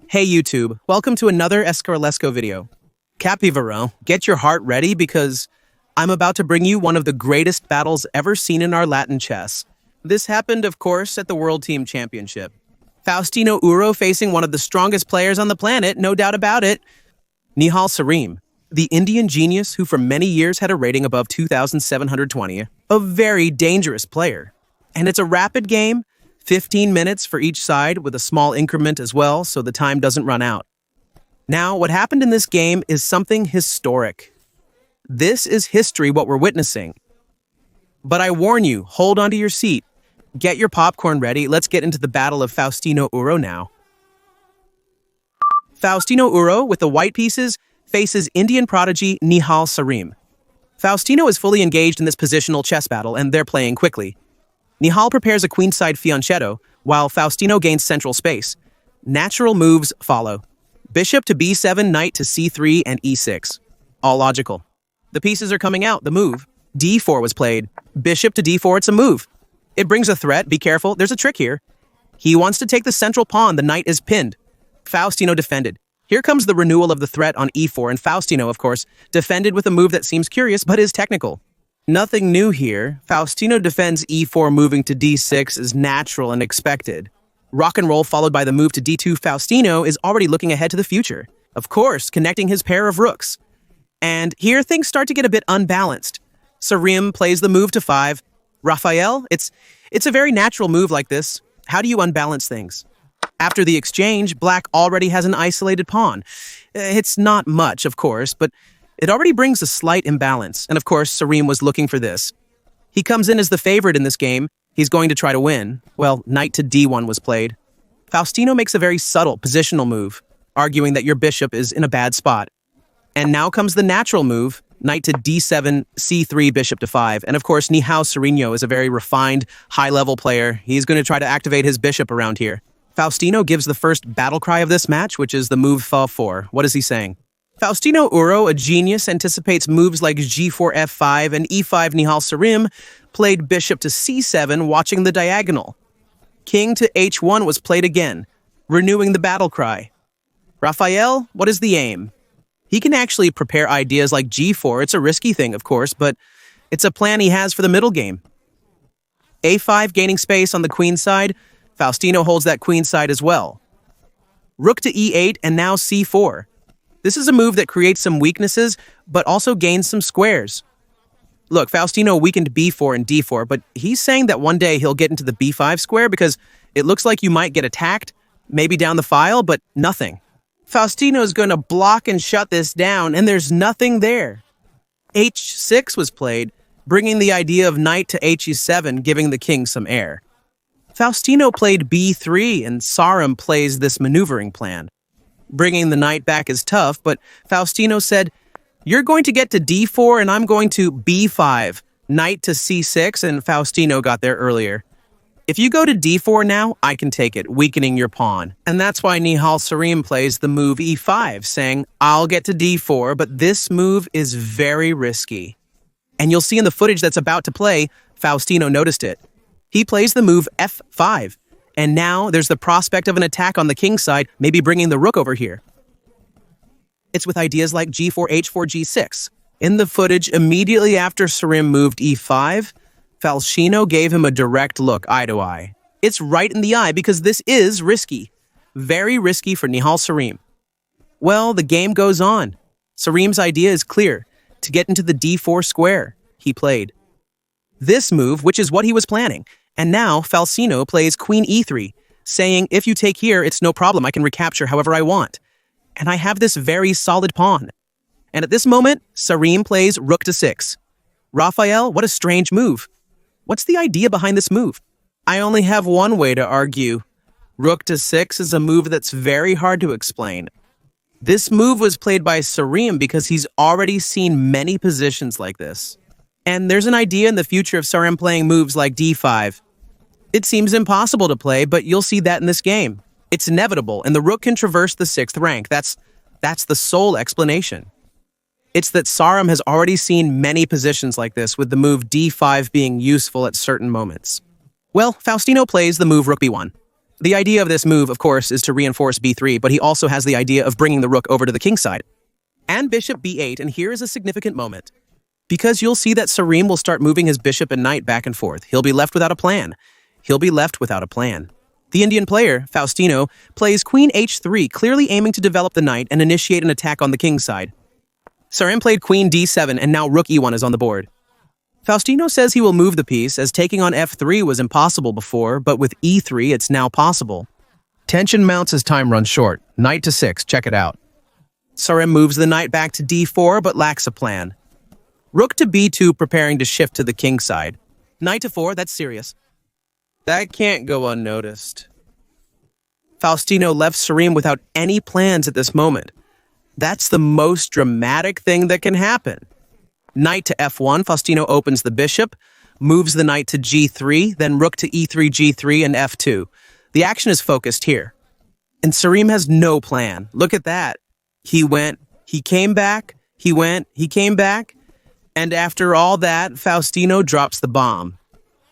Hey YouTube, welcome to another Escarlesco video. Capivaro, get your heart ready because I'm about to bring you one of the greatest battles ever seen in our Latin chess. This happened, of course, at the World Team Championship. Faustino Uro facing one of the strongest players on the planet, no doubt about it, Nihal Sarim, the Indian genius who for many years had a rating above 2,720, a very dangerous player. And it's a rapid game, 15 minutes for each side with a small increment as well, so the time doesn't run out. Now, what happened in this game is something historic. This is history, what we're witnessing. But I warn you, hold onto your seat. Get your popcorn ready. Let's get into the battle of Faustino Uro now. Faustino Uro, with the white pieces, faces Indian prodigy Nihal Sarim. Faustino is fully engaged in this positional chess battle, and they're playing quickly. Nihal prepares a queenside fianchetto, while Faustino gains central space. Natural moves follow. Bishop to b7, knight to c3, and e6. All logical. The pieces are coming out, the move. d4 was played. Bishop to d4, it's a move. It brings a threat, be careful, there's a trick here. He wants to take the central pawn, the knight is pinned. Faustino defended. Here comes the renewal of the threat on e4, and Faustino, of course, defended with a move that seems curious, but is technical. Nothing new here. Faustino defends e4 moving to d6 is natural and expected. Rock and roll followed by the move to d2. Faustino is already looking ahead to the future. Of course, connecting his pair of rooks. And here things start to get a bit unbalanced. Sarim plays the move to 5. Raphael, it's a very natural move like this. How do you unbalance things? After the exchange, black already has an isolated pawn. It's not much, of course, but it already brings a slight imbalance, and of course, Sarim was looking for this. He comes in as the favorite in this game. He's going to try to win. Well, knight to d1 was played. Faustino makes a very subtle positional move, arguing that your bishop is in a bad spot. And now comes the natural move, knight to d7, c3, bishop to 5. And of course, Nihal Sarim is a very refined, high-level player. He's going to try to activate his bishop around here. Faustino gives the first battle cry of this match, which is the move fa4. What is he saying? Faustino Uro, a genius, anticipates moves like g4, f5, and e5. Nihal Sarim played bishop to c7, watching the diagonal. King to h1 was played again, renewing the battle cry. Raphael, what is the aim? He can actually prepare ideas like g4. It's a risky thing, of course, but it's a plan he has for the middle game. a5 gaining space on the queen side. Faustino holds that queen side as well. Rook to e8 and now c4. This is a move that creates some weaknesses, but also gains some squares. Look, Faustino weakened b4 and d4, but he's saying that one day he'll get into the b5 square because it looks like you might get attacked, maybe down the file, but nothing. Faustino's going to block and shut this down, and there's nothing there. h6 was played, bringing the idea of knight to he7, giving the king some air. Faustino played b3, and Sarim plays this maneuvering plan. Bringing the knight back is tough, but Faustino said, you're going to get to d4 and I'm going to b5, knight to c6, and Faustino got there earlier. If you go to d4 now, I can take it, weakening your pawn. And that's why Nihal Sarim plays the move e5, saying, I'll get to d4, but this move is very risky. And you'll see in the footage that's about to play, Faustino noticed it. He plays the move f5. And now there's the prospect of an attack on the king side, maybe bringing the rook over here. It's with ideas like g4, h4, g6. In the footage, immediately after Sarim moved e5, Faustino gave him a direct look, eye to eye. It's right in the eye because this is risky. Very risky for Nihal Sarim. Well, the game goes on. Sarim's idea is clear, to get into the d4 square. He played this move, which is what he was planning. And now, Faustino plays queen e3, saying, if you take here, it's no problem, I can recapture however I want. And I have this very solid pawn. And at this moment, Sarim plays rook to 6. Raphael, what a strange move. What's the idea behind this move? I only have one way to argue. Rook to 6 is a move that's very hard to explain. This move was played by Sarim because he's already seen many positions like this. And there's an idea in the future of Sarim playing moves like d5. It seems impossible to play, but you'll see that in this game. It's inevitable, and the rook can traverse the 6th rank. That's the sole explanation. It's that Sarim has already seen many positions like this, with the move d5 being useful at certain moments. Well, Faustino plays the move rook b1. The idea of this move, of course, is to reinforce b3, but he also has the idea of bringing the rook over to the king side. And bishop b8, and here is a significant moment. Because you'll see that Sarim will start moving his bishop and knight back and forth. He'll be left without a plan. He'll be left without a plan. The Indian player, Faustino, plays queen h3, clearly aiming to develop the knight and initiate an attack on the king's side. Sarim played queen d7, and now rook e1 is on the board. Faustino says he will move the piece, as taking on f3 was impossible before, but with e3 it's now possible. Tension mounts as time runs short. Knight to 6, check it out. Sarim moves the knight back to d4, but lacks a plan. Rook to b2, preparing to shift to the king side. Knight to 4, that's serious. That can't go unnoticed. Faustino left Sarim without any plans at this moment. That's the most dramatic thing that can happen. Knight to f1, Faustino opens the bishop, moves the knight to g3, then rook to e3, g3, and f2. The action is focused here. And Sarim has no plan. Look at that. He went, he came back, he went, he came back, and after all that, Faustino drops the bomb.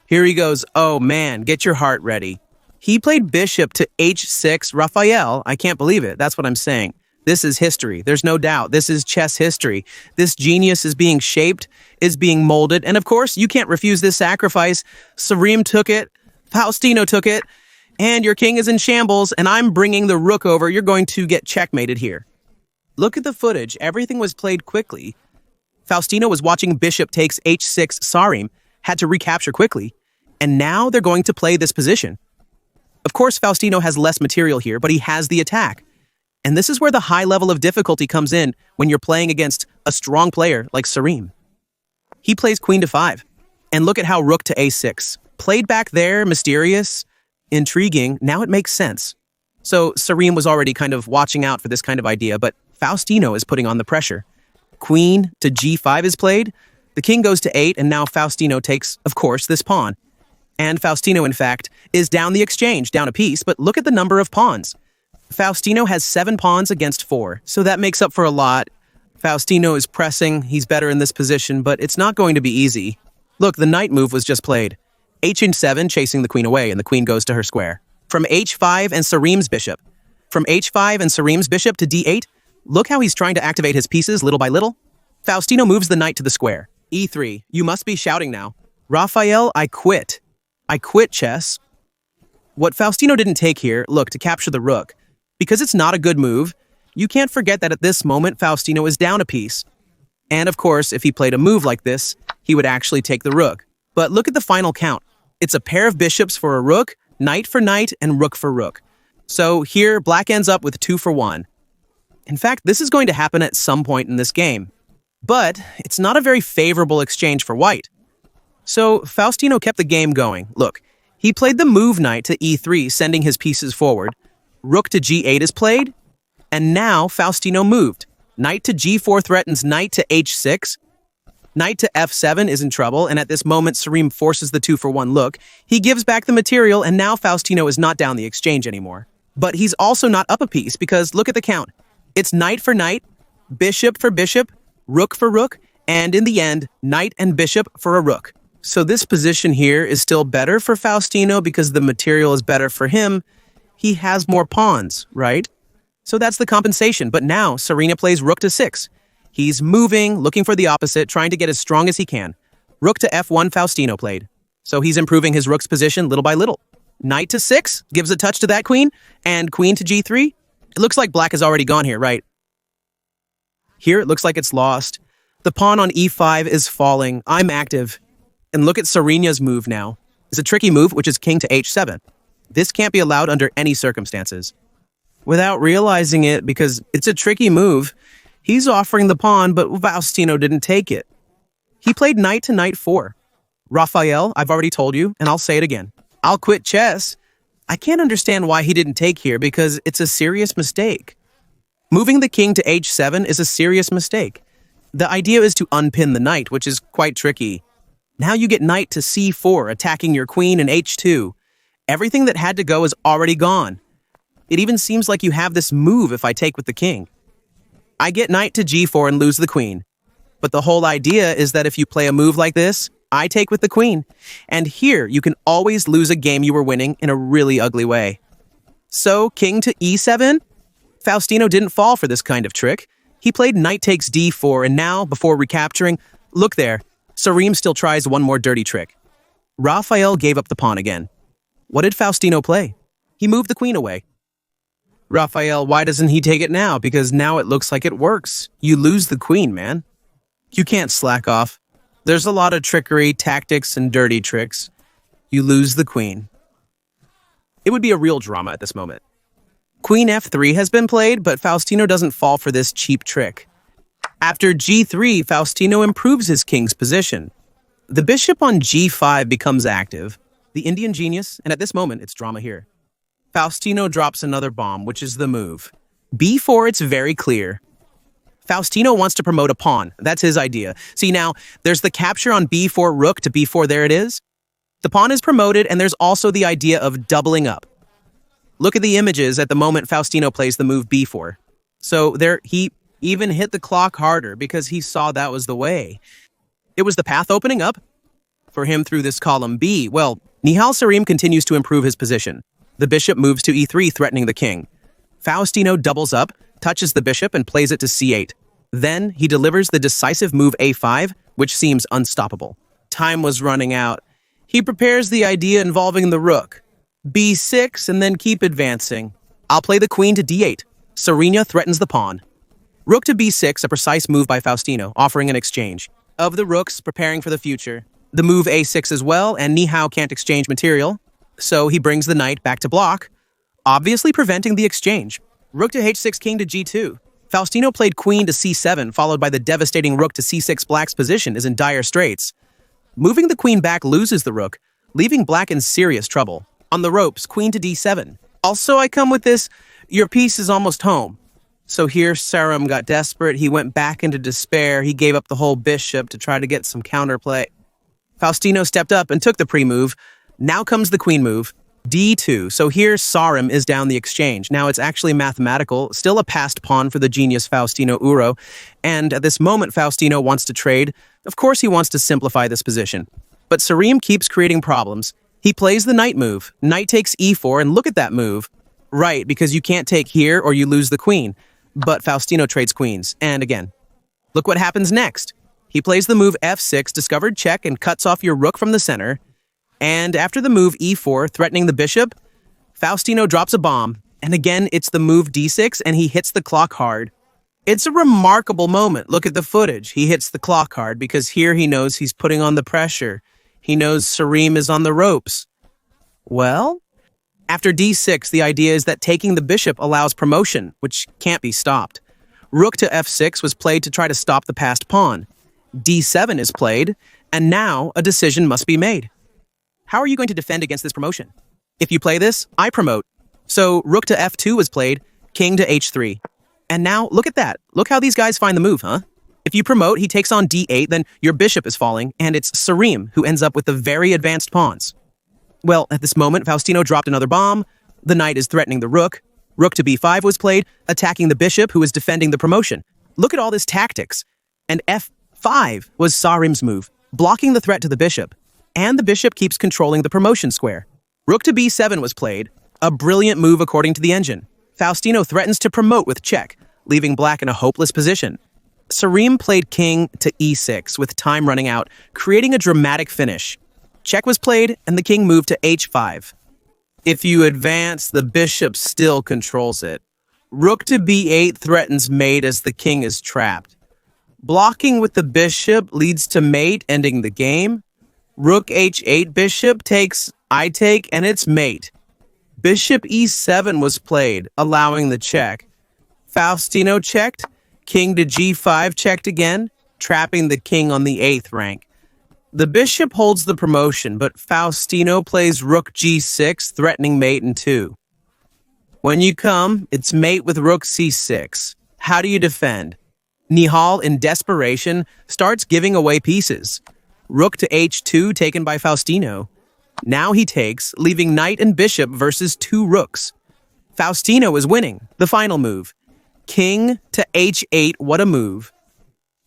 Here he goes, oh man, get your heart ready. He played bishop to h6, Raphael, I can't believe it, that's what I'm saying. This is history, there's no doubt, this is chess history. This genius is being shaped, is being molded, and of course, you can't refuse this sacrifice. Sarim took it, Faustino took it, and your king is in shambles, and I'm bringing the rook over, you're going to get checkmated here. Look at the footage, everything was played quickly. Faustino was watching bishop takes h6, Sarim had to recapture quickly, and now they're going to play this position. Of course, Faustino has less material here, but he has the attack. And this is where the high level of difficulty comes in when you're playing against a strong player like Sarim. He plays queen to 5. And look at how rook to a6. Played back there, mysterious, intriguing, now it makes sense. So Sarim was already kind of watching out for this kind of idea, but Faustino is putting on the pressure. Queen to g5 is played, the king goes to 8, and now Faustino takes, of course, this pawn. And Faustino, in fact, is down the exchange, down a piece, but look at the number of pawns. Faustino has 7 pawns against 4, so that makes up for a lot. Faustino is pressing, he's better in this position, but it's not going to be easy. Look, the knight move was just played. h7 chasing the queen away, and the queen goes to her square. From h5 and Sarim's bishop. From h5 and Sarim's bishop to d8, look how he's trying to activate his pieces little by little. Faustino moves the knight to the square. e3, you must be shouting now. Raphael, I quit. I quit chess. What Faustino didn't take here, look, to capture the rook. Because it's not a good move, you can't forget that at this moment, Faustino is down a piece. And of course, if he played a move like this, he would actually take the rook. But look at the final count. It's a pair of bishops for a rook, knight for knight, and rook for rook. So here, black ends up with 2 for 1. In fact, this is going to happen at some point in this game. But it's not a very favorable exchange for white. So Faustino kept the game going. Look, he played the move knight to e3, sending his pieces forward. Rook to g8 is played, and now Faustino moved. Knight to g4 threatens knight to h6. Knight to f7 is in trouble, and at this moment, Sarim forces the 2 for 1 look. He gives back the material, and now Faustino is not down the exchange anymore. But he's also not up a piece, because look at the count. It's knight for knight, bishop for bishop, rook for rook, and in the end, knight and bishop for a rook. So this position here is still better for Faustino because the material is better for him. He has more pawns, right? So that's the compensation. But now, Serena plays rook to 6. He's moving, looking for the opposite, trying to get as strong as he can. Rook to f1, Faustino played. So he's improving his rook's position little by little. Knight to 6 gives a touch to that queen, and queen to g3. It looks like black has already gone here, right? Here, it looks like it's lost. The pawn on e5 is falling. I'm active. And look at Serena's move now. It's a tricky move, which is king to h7. This can't be allowed under any circumstances. Without realizing it, because it's a tricky move, he's offering the pawn, but Faustino didn't take it. He played knight to knight 4. Raphael, I've already told you, and I'll say it again. I'll quit chess. I can't understand why he didn't take here, because it's a serious mistake. Moving the king to h7 is a serious mistake. The idea is to unpin the knight, which is quite tricky. Now you get knight to c4, attacking your queen in h2. Everything that had to go is already gone. It even seems like you have this move if I take with the king. I get knight to g4 and lose the queen. But the whole idea is that if you play a move like this, I take with the queen. And here, you can always lose a game you were winning in a really ugly way. So, king to e7? Faustino didn't fall for this kind of trick. He played knight takes d4, and now, before recapturing, look there, Sarim still tries one more dirty trick. Raphael gave up the pawn again. What did Faustino play? He moved the queen away. Raphael, why doesn't he take it now? Because now it looks like it works. You lose the queen, man. You can't slack off. There's a lot of trickery, tactics, and dirty tricks. You lose the queen. It would be a real drama at this moment. Queen f3 has been played, but Faustino doesn't fall for this cheap trick. After g3, Faustino improves his king's position. The bishop on g5 becomes active, the Indian genius, and at this moment, it's drama here. Faustino drops another bomb, which is the move. b4, it's very clear. Faustino wants to promote a pawn. That's his idea. See now, there's the capture on b4 rook to b4, there it is. The pawn is promoted, and there's also the idea of doubling up. Look at the images at the moment Faustino plays the move b4. So there, he even hit the clock harder because he saw that was the way. It was the path opening up for him through this column B. Well, Nihal Sarim continues to improve his position. The bishop moves to e3, threatening the king. Faustino doubles up, touches the bishop, and plays it to c8. Then he delivers the decisive move a5, which seems unstoppable. Time was running out. He prepares the idea involving the rook. b6, and then keep advancing. I'll play the queen to d8. Serena threatens the pawn. Rook to b6, a precise move by Faustino, offering an exchange. Of the rooks, preparing for the future. The move a6 as well, and Nihal can't exchange material. So he brings the knight back to block, obviously preventing the exchange. Rook to h6, king to g2. Faustino played queen to c7, followed by the devastating rook to c6. Black's position is in dire straits. Moving the queen back loses the rook, leaving black in serious trouble. On the ropes, queen to d7. Also, I come with this, your piece is almost home. So here, Sarim got desperate. He went back into despair. He gave up the whole bishop to try to get some counterplay. Faustino stepped up and took the pre-move. Now comes the queen move, d2. So here, Sarim is down the exchange. Now it's actually mathematical, still a passed pawn for the genius Faustino Uro. And at this moment, Faustino wants to trade. Of course, he wants to simplify this position. But Sarim keeps creating problems. He plays the knight move. Knight takes e4, and look at that move. Right, because you can't take here or you lose the queen. But Faustino trades queens. And again, look what happens next. He plays the move f6, discovered check, and cuts off your rook from the center. And after the move e4, threatening the bishop, Faustino drops a bomb. And again, it's the move d6, and he hits the clock hard. It's a remarkable moment. Look at the footage. He hits the clock hard because here he knows he's putting on the pressure. He knows Sarim is on the ropes. Well, after d6, the idea is that taking the bishop allows promotion, which can't be stopped. Rook to f6 was played to try to stop the passed pawn. d7 is played, and now a decision must be made. How are you going to defend against this promotion? If you play this, I promote. So rook to f2 was played, king to h3. And now, look at that. Look how these guys find the move, huh? If you promote, he takes on d8, then your bishop is falling, and it's Sarim who ends up with the very advanced pawns. Well, at this moment, Faustino dropped another bomb. The knight is threatening the rook. Rook to b5 was played, attacking the bishop who is defending the promotion. Look at all this tactics. And f5 was Sarim's move, blocking the threat to the bishop. And the bishop keeps controlling the promotion square. Rook to b7 was played, a brilliant move according to the engine. Faustino threatens to promote with check, leaving black in a hopeless position. Sarim played king to e6 with time running out, creating a dramatic finish. Check was played, and the king moved to h5. If you advance, the bishop still controls it. Rook to b8 threatens mate as the king is trapped. Blocking with the bishop leads to mate, ending the game. Rook h8, bishop takes, I take, and it's mate. Bishop e7 was played, allowing the check. Faustino checked, king to g5 checked again, trapping the king on the 8th rank. The bishop holds the promotion, but Faustino plays rook g6, threatening mate in 2. When you come, it's mate with rook c6. How do you defend? Nihal, in desperation, starts giving away pieces. Rook to h2 taken by Faustino. Now he takes, leaving knight and bishop versus 2 rooks. Faustino is winning. The final move. King to h8, what a move.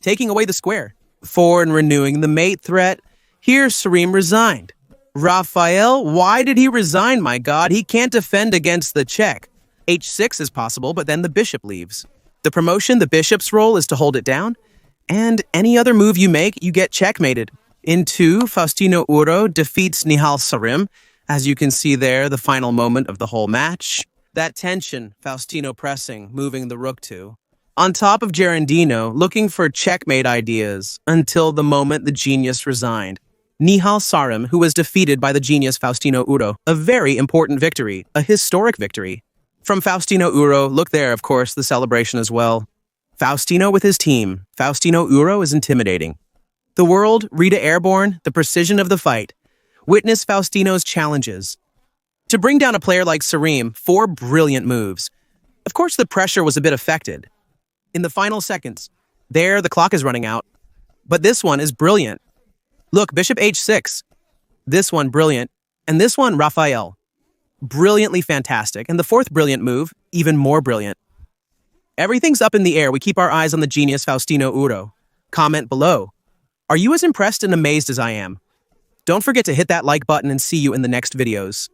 Taking away the square. 4 and renewing the mate threat. Here Sarim resigned. Raphael, why did he resign, my god? He can't defend against the check. H6 is possible, but then the bishop leaves. The promotion, the bishop's role is to hold it down, and any other move you make, you get checkmated. In 2, Faustino Uro defeats Nihal Sarim. As you can see there, the final moment of the whole match. That tension, Faustino pressing, moving the rook to. On top of Gerandino, looking for checkmate ideas, until the moment the genius resigned. Nihal Sarim, who was defeated by the genius Faustino Uro. A very important victory, a historic victory. From Faustino Uro, look there, of course, the celebration as well. Faustino with his team. Faustino Uro is intimidating. The world, Rita Airborne, the precision of the fight. Witness Faustino's challenges. To bring down a player like Sarim, 4 brilliant moves. Of course, the pressure was a bit affected. In the final seconds, there, the clock is running out. But this one is brilliant. Look, bishop h6. This one, brilliant. And this one, Raphael. Brilliantly fantastic. And the 4th brilliant move, even more brilliant. Everything's up in the air. We keep our eyes on the genius Faustino Uro. Comment below. Are you as impressed and amazed as I am? Don't forget to hit that like button and see you in the next videos.